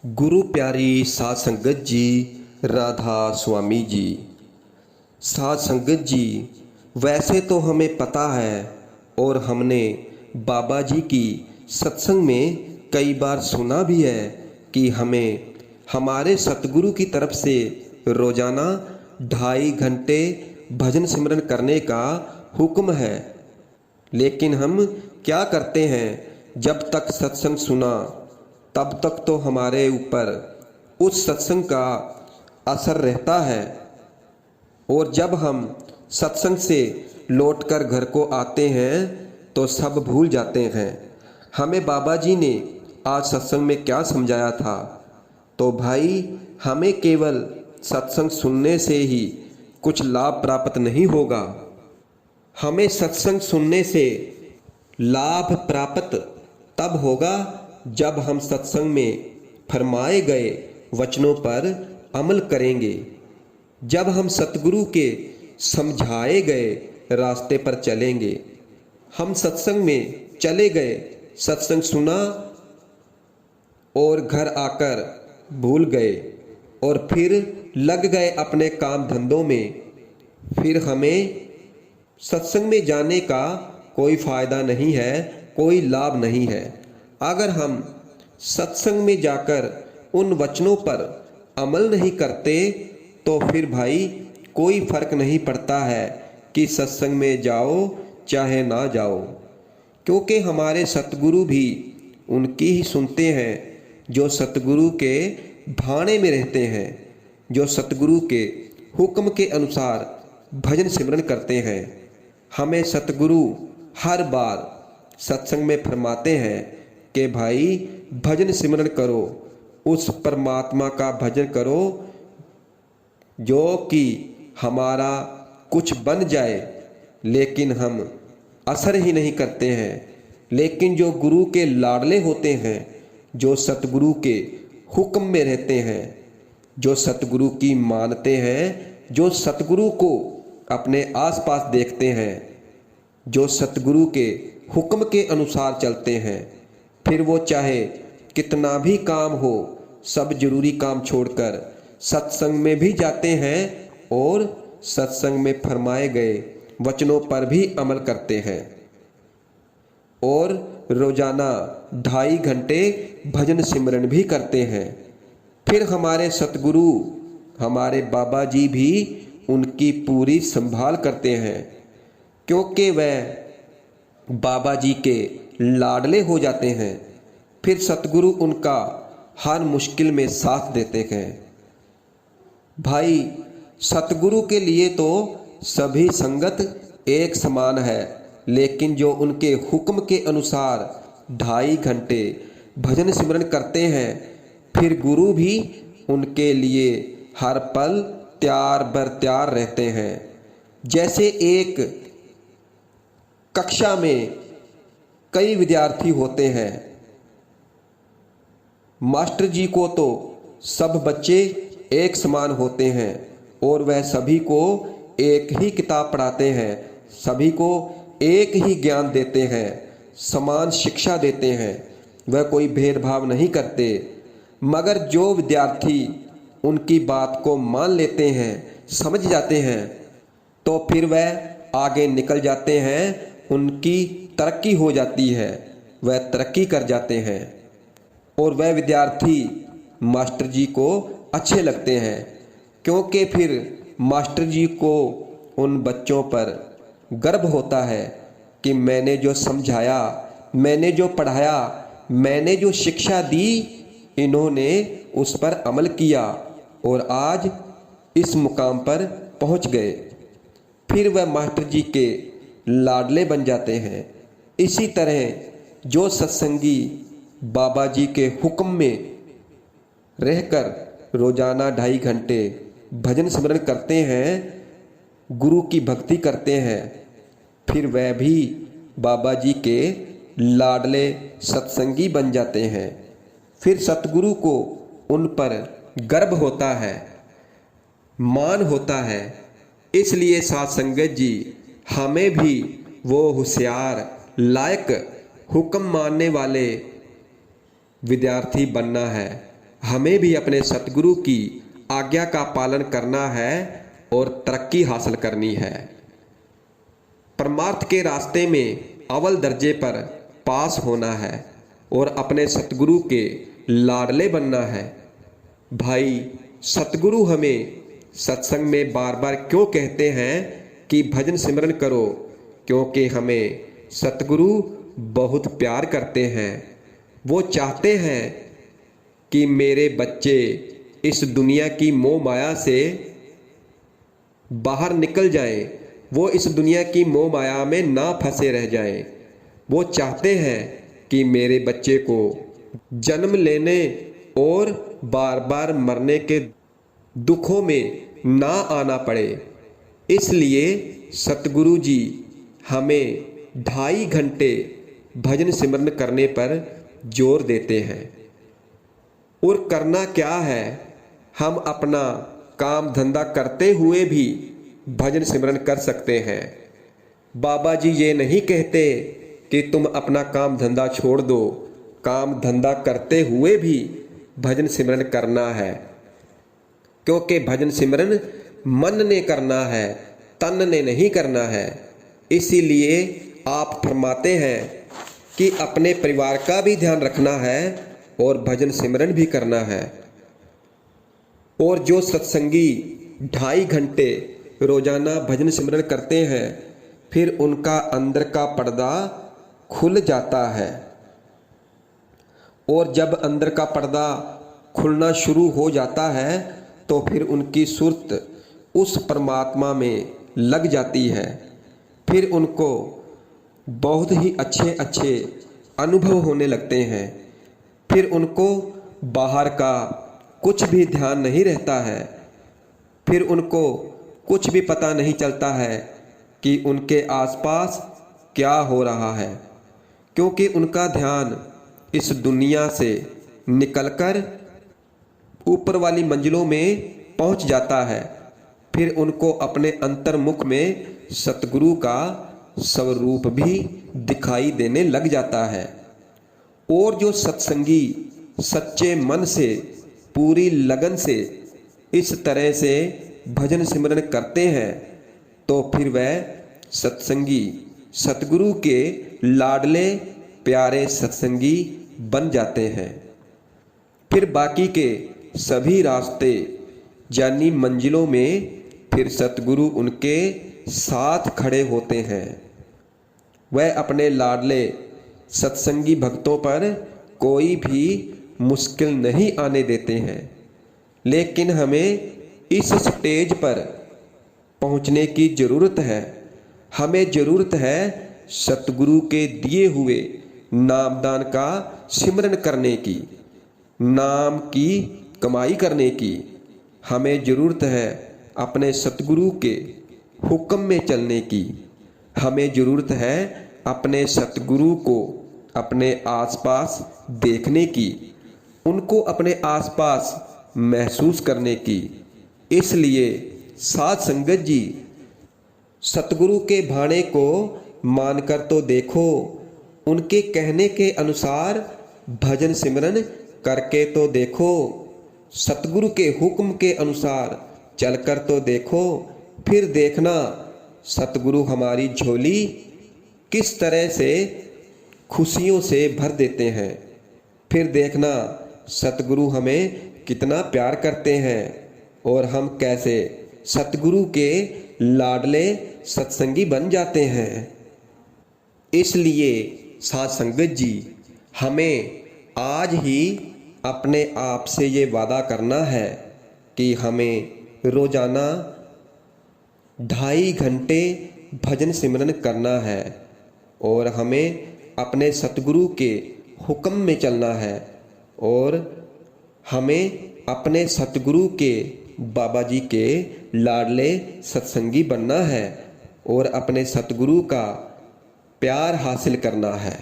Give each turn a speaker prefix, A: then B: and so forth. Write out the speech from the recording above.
A: गुरु प्यारी साध संगत जी, राधा स्वामी जी। साध संगत जी, वैसे तो हमें पता है और हमने बाबा जी की सत्संग में कई बार सुना भी है कि हमें हमारे सतगुरु की तरफ से रोज़ाना 2.5 घंटे भजन सिमरन करने का हुक्म है। लेकिन हम क्या करते हैं, जब तक सत्संग सुना तब तक तो हमारे ऊपर उस सत्संग का असर रहता है, और जब हम सत्संग से लौटकर घर को आते हैं तो सब भूल जाते हैं। हमें बाबा जी ने आज सत्संग में क्या समझाया था, तो भाई हमें केवल सत्संग सुनने से ही कुछ लाभ प्राप्त नहीं होगा। हमें सत्संग सुनने से लाभ प्राप्त तब होगा जब हम सत्संग में फरमाए गए वचनों पर अमल करेंगे, जब हम सतगुरु के समझाए गए रास्ते पर चलेंगे। हम सत्संग में चले गए, सत्संग सुना और घर आकर भूल गए और फिर लग गए अपने काम धंधों में, फिर हमें सत्संग में जाने का कोई फ़ायदा नहीं है, कोई लाभ नहीं है। अगर हम सत्संग में जाकर उन वचनों पर अमल नहीं करते तो फिर भाई कोई फ़र्क नहीं पड़ता है कि सत्संग में जाओ चाहे ना जाओ, क्योंकि हमारे सतगुरु भी उनकी ही सुनते हैं जो सतगुरु के भाने में रहते हैं, जो सतगुरु के हुक्म के अनुसार भजन सिमरन करते हैं। हमें सतगुरु हर बार सत्संग में फरमाते हैं कि भाई भजन सिमरन करो, उस परमात्मा का भजन करो जो कि हमारा कुछ बन जाए, लेकिन हम असर ही नहीं करते हैं। लेकिन जो गुरु के लाडले होते हैं, जो सतगुरु के हुक्म में रहते हैं, जो सतगुरु की मानते हैं, जो सतगुरु को अपने आसपास देखते हैं, जो सतगुरु के हुक्म के अनुसार चलते हैं, फिर वो चाहे कितना भी काम हो, सब जरूरी काम छोड़कर सत्संग में भी जाते हैं और सत्संग में फरमाए गए वचनों पर भी अमल करते हैं और रोजाना 2.5 घंटे भजन सिमरन भी करते हैं। फिर हमारे सतगुरु, हमारे बाबा जी भी उनकी पूरी संभाल करते हैं, क्योंकि वह बाबा जी के लाडले हो जाते हैं। फिर सतगुरु उनका हर मुश्किल में साथ देते हैं। भाई सतगुरु के लिए तो सभी संगत एक समान है, लेकिन जो उनके हुक्म के अनुसार 2.5 घंटे भजन सिमरन करते हैं, फिर गुरु भी उनके लिए हर पल त्यार बर त्यार रहते हैं। जैसे एक कक्षा में कई विद्यार्थी होते हैं, मास्टर जी को तो सब बच्चे एक समान होते हैं और वह सभी को एक ही किताब पढ़ाते हैं, सभी को एक ही ज्ञान देते हैं, समान शिक्षा देते हैं, वह कोई भेदभाव नहीं करते। मगर जो विद्यार्थी उनकी बात को मान लेते हैं, समझ जाते हैं, तो फिर वह आगे निकल जाते हैं, उनकी तरक्की हो जाती है, वह तरक्की कर जाते हैं और वह विद्यार्थी मास्टर जी को अच्छे लगते हैं, क्योंकि फिर मास्टर जी को उन बच्चों पर गर्व होता है कि मैंने जो समझाया, मैंने जो पढ़ाया, मैंने जो शिक्षा दी, इन्होंने उस पर अमल किया और आज इस मुकाम पर पहुंच गए। फिर वह मास्टर जी के लाडले बन जाते हैं। इसी तरह जो सत्संगी बाबा जी के हुक्म में रहकर रोजाना 2.5 घंटे भजन सिमरन करते हैं, गुरु की भक्ति करते हैं, फिर वह भी बाबा जी के लाडले सत्संगी बन जाते हैं। फिर सतगुरु को उन पर गर्व होता है, मान होता है। इसलिए साध संगत जी, हमें भी वो होशियार, लायक, हुक्म मानने वाले विद्यार्थी बनना है। हमें भी अपने सतगुरु की आज्ञा का पालन करना है और तरक्की हासिल करनी है। परमार्थ के रास्ते में अव्वल दर्जे पर पास होना है और अपने सतगुरु के लाडले बनना है। भाई, सतगुरु हमें सत्संग में बार बार क्यों कहते हैं कि भजन सिमरन करो? क्योंकि हमें सतगुरु बहुत प्यार करते हैं। वो चाहते हैं कि मेरे बच्चे इस दुनिया की मोह माया से बाहर निकल जाएं, वो इस दुनिया की मोह माया में ना फंसे रह जाएं। वो चाहते हैं कि मेरे बच्चे को जन्म लेने और बार बार मरने के दुखों में ना आना पड़े। इसलिए सतगुरु जी हमें 2.5 घंटे भजन सिमरन करने पर जोर देते हैं। और करना क्या है, हम अपना काम धंधा करते हुए भी भजन सिमरन कर सकते हैं। बाबा जी ये नहीं कहते कि तुम अपना काम धंधा छोड़ दो, काम धंधा करते हुए भी भजन सिमरन करना है। क्योंकि भजन सिमरन मन ने करना है, तन ने नहीं करना है। इसीलिए आप फरमाते हैं कि अपने परिवार का भी ध्यान रखना है और भजन सिमरन भी करना है। और जो सत्संगी 2.5 घंटे रोजाना भजन सिमरन करते हैं, फिर उनका अंदर का पर्दा खुल जाता है। और जब अंदर का पर्दा खुलना शुरू हो जाता है तो फिर उनकी सुरत उस परमात्मा में लग जाती है। फिर उनको बहुत ही अच्छे अच्छे अनुभव होने लगते हैं। फिर उनको बाहर का कुछ भी ध्यान नहीं रहता है। फिर उनको कुछ भी पता नहीं चलता है कि उनके आसपास क्या हो रहा है, क्योंकि उनका ध्यान इस दुनिया से निकलकर ऊपर वाली मंजिलों में पहुंच जाता है। फिर उनको अपने अंतर्मुख में सतगुरु का स्वरूप भी दिखाई देने लग जाता है। और जो सत्संगी सच्चे मन से पूरी लगन से इस तरह से भजन सिमरन करते हैं तो फिर वह सत्संगी सतगुरु के लाडले प्यारे सत्संगी बन जाते हैं। फिर बाकी के सभी रास्ते यानी मंजिलों में फिर सतगुरु उनके साथ खड़े होते हैं। वह अपने लाडले सत्संगी भक्तों पर कोई भी मुश्किल नहीं आने देते हैं। लेकिन हमें इस स्टेज पर पहुंचने की ज़रूरत है। हमें ज़रूरत है सतगुरु के दिए हुए नामदान का सिमरन करने की, नाम की कमाई करने की। हमें ज़रूरत है अपने सतगुरु के हुक्म में चलने की। हमें ज़रूरत है अपने सतगुरु को अपने आसपास देखने की, उनको अपने आसपास महसूस करने की। इसलिए साध संगत जी, सतगुरु के भाणे को मानकर तो देखो, उनके कहने के अनुसार भजन सिमरन करके तो देखो, सतगुरु के हुक्म के अनुसार चलकर तो देखो। फिर देखना सतगुरु हमारी झोली किस तरह से खुशियों से भर देते हैं। फिर देखना सतगुरु हमें कितना प्यार करते हैं और हम कैसे सतगुरु के लाडले सत्संगी बन जाते हैं। इसलिए साध संगत जी, हमें आज ही अपने आप से ये वादा करना है कि हमें रोजाना 2.5 घंटे भजन सिमरन करना है और हमें अपने सतगुरु के हुक्म में चलना है और हमें अपने सतगुरु के बाबा जी के लाडले सत्संगी बनना है और अपने सतगुरु का प्यार हासिल करना है।